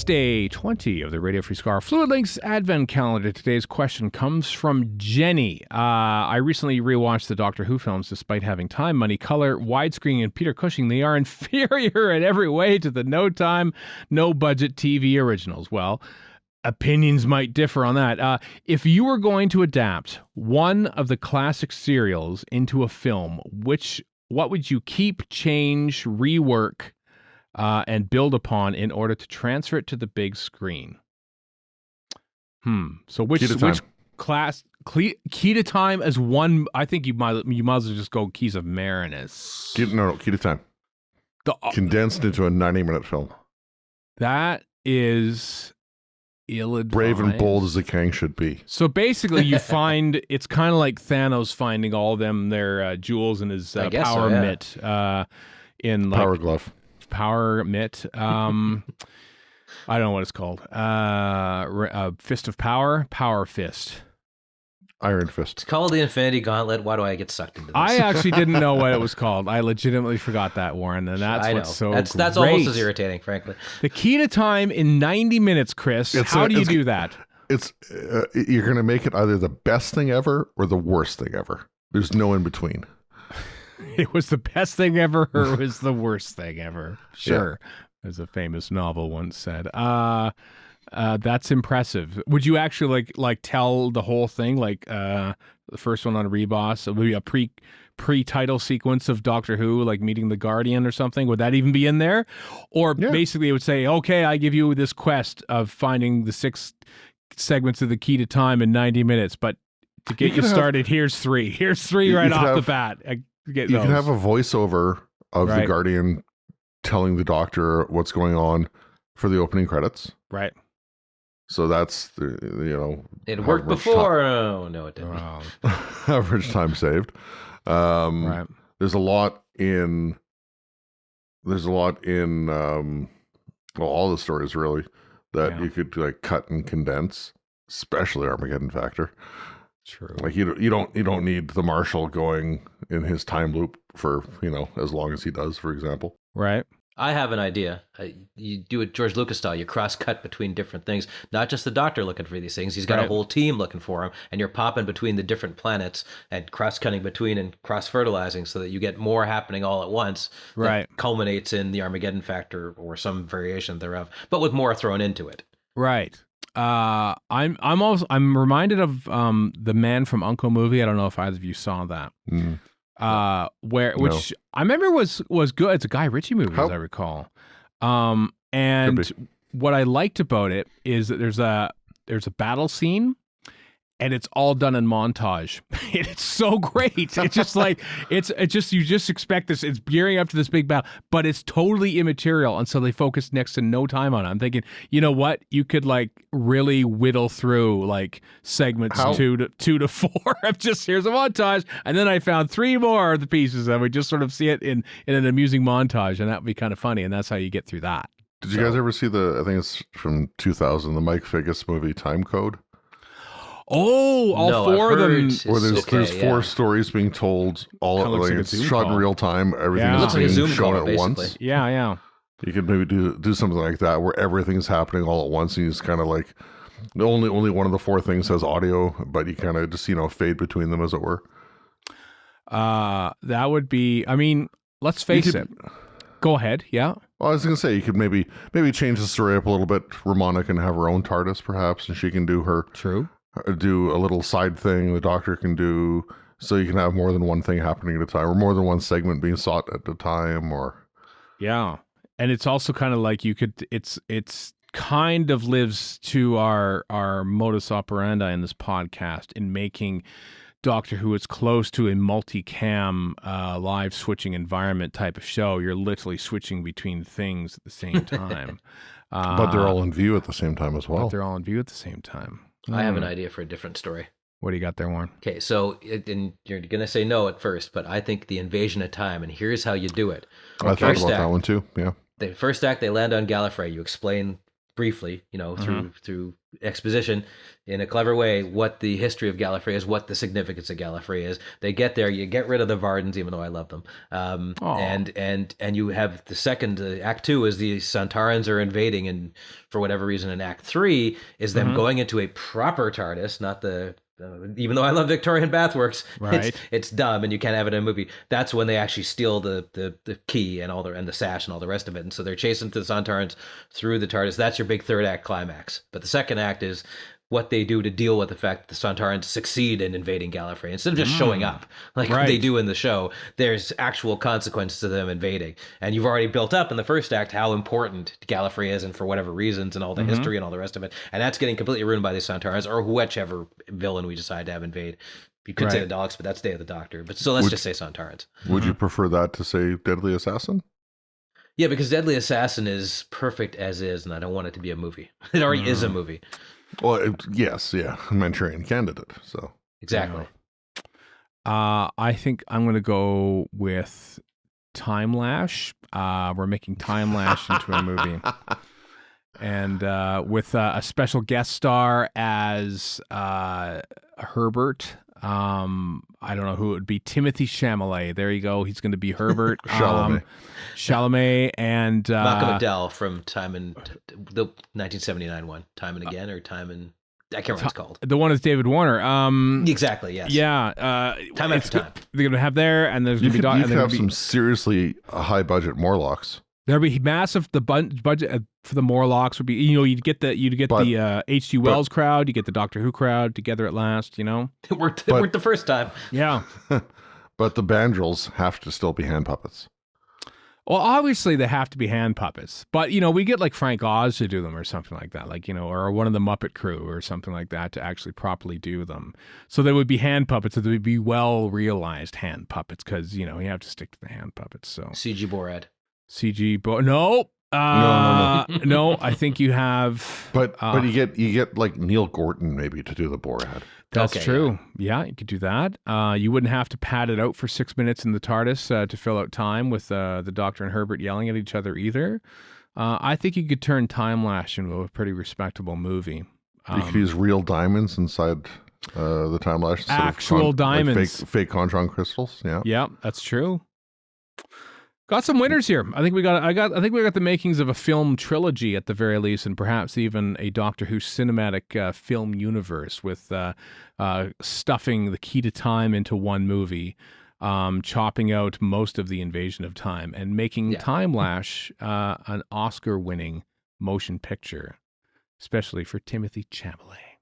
It's day 20 of the Radio Free Skaro Fluid Links Advent Calendar. Today's question comes from Jenny. I recently rewatched the Doctor Who films despite having time, money, color, widescreen, and Peter Cushing. They are inferior in every way to the no time, no budget TV originals. Well, opinions might differ on that. If you were going to adapt one of the classic serials into a film, what would you keep, change, rework, and build upon in order to transfer it to the big screen? So which class key to time as one? I think you might as well just go Keys of Marinus. Key to time. Condensed into a 90-minute film. That is ill-advised. Brave and bold as the king should be. So basically, you find it's kind of like Thanos finding all of them their jewels in his power mitt. In like, power glove. Power mitt. I don't know what it's called. Fist of power. Power fist. Iron fist. It's called the Infinity Gauntlet. Why do I get sucked into this? I actually didn't know what it was called. I legitimately forgot that, Warren, and that's what's so great. That's almost as irritating, frankly. The key to time in 90 minutes, Chris. How do you do that? It's you're going to make it either the best thing ever or the worst thing ever. There's no in between. It was the best thing ever or it was the worst thing ever. Sure. Yeah. As a famous novel once said. That's impressive. Would you actually like tell the whole thing, like the first one on Reboss? It would be a pre-title sequence of Doctor Who, like meeting the Guardian or something. Would that even be in there? Or basically it would say, okay, I give you this quest of finding the 6 segments of the key to time in 90 minutes, but to get you started, here's 3. Here's 3 right off the bat. You can have a voiceover of the Guardian telling the Doctor what's going on for the opening credits. Right. So that's it worked before. Oh no, it didn't. Average time saved. Right. There's a lot in all the stories really that you could like cut and condense, especially Armageddon Factor. True. Like you don't need the Marshal going in his time loop for as long as he does, for example. Right. I have an idea. You do it George Lucas style. You cross-cut between different things. Not just the Doctor looking for these things. He's got a whole team looking for him, and you're popping between the different planets and cross-cutting between and cross-fertilizing so that you get more happening all at once. Right. That culminates in the Armageddon Factor or some variation thereof, but with more thrown into it. Right. I'm reminded of the Man from U.N.C.L.E. movie. I don't know if either of you saw that. Which I remember was good. It's a Guy Ritchie movie, as I recall. And what I liked about it is that there's a battle scene, and it's all done in montage. It's so great. It's just like you just expect this. It's gearing up to this big battle, but it's totally immaterial, and so they focus next to no time on it. I'm thinking, you know what? You could like really whittle through like segments 2 to 4 of just here's a montage, and then I found 3 more of the pieces, and we just sort of see it in an amusing montage, and that would be kind of funny, and that's how you get through that. Did you guys ever see I think it's from 2000, the Mike Figgis movie Time Code? Oh, all 4 of them. Where there's 4 stories being told all at once. It's shot in real time. Everything is being shown at once. Yeah. You could maybe do something like that where everything's happening all at once, and you just kind of like only one of the 4 things has audio, but you kind of just fade between them, as it were. That would be. I mean, let's face it. Go ahead. Yeah. Well, I was going to say you could maybe change the story up a little bit. Romana can have her own TARDIS, perhaps, and she can do her. True. Do a little side thing the Doctor can do, so you can have more than one thing happening at a time, or more than one segment being sought at a time, or and it's also kind of like you could it's kind of lives to our modus operandi in this podcast in making Doctor Who is close to a multicam live switching environment type of show. You're literally switching between things at the same time. But they're all in view at the same time as well. I have an idea for a different story. What do you got there, Warren? Okay, so and you're going to say no at first, but I think the invasion of time, and here's how you do it. I thought about that one too, yeah. The first act, they land on Gallifrey. You explain briefly, through exposition in a clever way, what the history of Gallifrey is, what the significance of Gallifrey is. They get there, you get rid of the Vardens, even though I love them, and you have the second Act 2 is the Santarans are invading, and for whatever reason, in Act 3 is them going into a proper TARDIS, not the. Even though I love Victorian bathworks, right. it's dumb, and you can't have it in a movie. That's when they actually steal the key and the sash and all the rest of it. And so they're chasing the Santarans through the TARDIS. That's your big third act climax. But the second act is what they do to deal with the fact that the Santarans succeed in invading Gallifrey. Instead of just showing up like they do in the show, there's actual consequences to them invading. And you've already built up in the first act how important Gallifrey is, and for whatever reasons, and all the history and all the rest of it. And that's getting completely ruined by the Santarans, or whichever villain we decide to have invade. You could say the Daleks, but that's Day of the Doctor. But so let's just say Santarans. Would you prefer that to say Deadly Assassin? Yeah, because Deadly Assassin is perfect as is, and I don't want it to be a movie. It already is a movie. Well, yes, yeah, Manchurian Candidate. So exactly. I think I'm going to go with Time Lash. We're making Time Lash into a movie, and with a special guest star as Herbert. I don't know who it would be. Timothy Chalamet. There you go. He's going to be Herbert. Chalamet and Malcolm McDowell from the 1979 one, Time and Again, or Time and I can't remember what it's called. The one is David Warner. Exactly. Yes. Yeah. Time after Time. They're going to have there, and there's going to be. You could have some seriously high budget Morlocks. There'd be massive. The budget for the Morlocks would be, you'd get the H.G. Wells crowd, you get the Doctor Who crowd together at last. It worked the first time. Yeah. But the Bandrels have to still be hand puppets. Well, obviously they have to be hand puppets, but we get like Frank Oz to do them or something like that, like or one of the Muppet Crew or something like that to actually properly do them. So they would be hand puppets, so they would be well realized hand puppets, because you have to stick to the hand puppets. So CG Borat. No. No, I think you have. But you get like Neil Gorton maybe to do the Borat. That's true. Yeah, you could do that. You wouldn't have to pad it out for 6 minutes in the TARDIS to fill out time with the Doctor and Herbert yelling at each other either. I think you could turn Time Lash into a pretty respectable movie. You could use real diamonds inside the Time Lash. Actual diamonds. Like fake Contron crystals. Yeah. Yeah, that's true. Got some winners here. I think we got the makings of a film trilogy at the very least, and perhaps even a Doctor Who cinematic film universe with stuffing the Key to Time into one movie, chopping out most of the Invasion of Time, and making Time Lash an Oscar-winning motion picture, especially for Timothy Chalamet.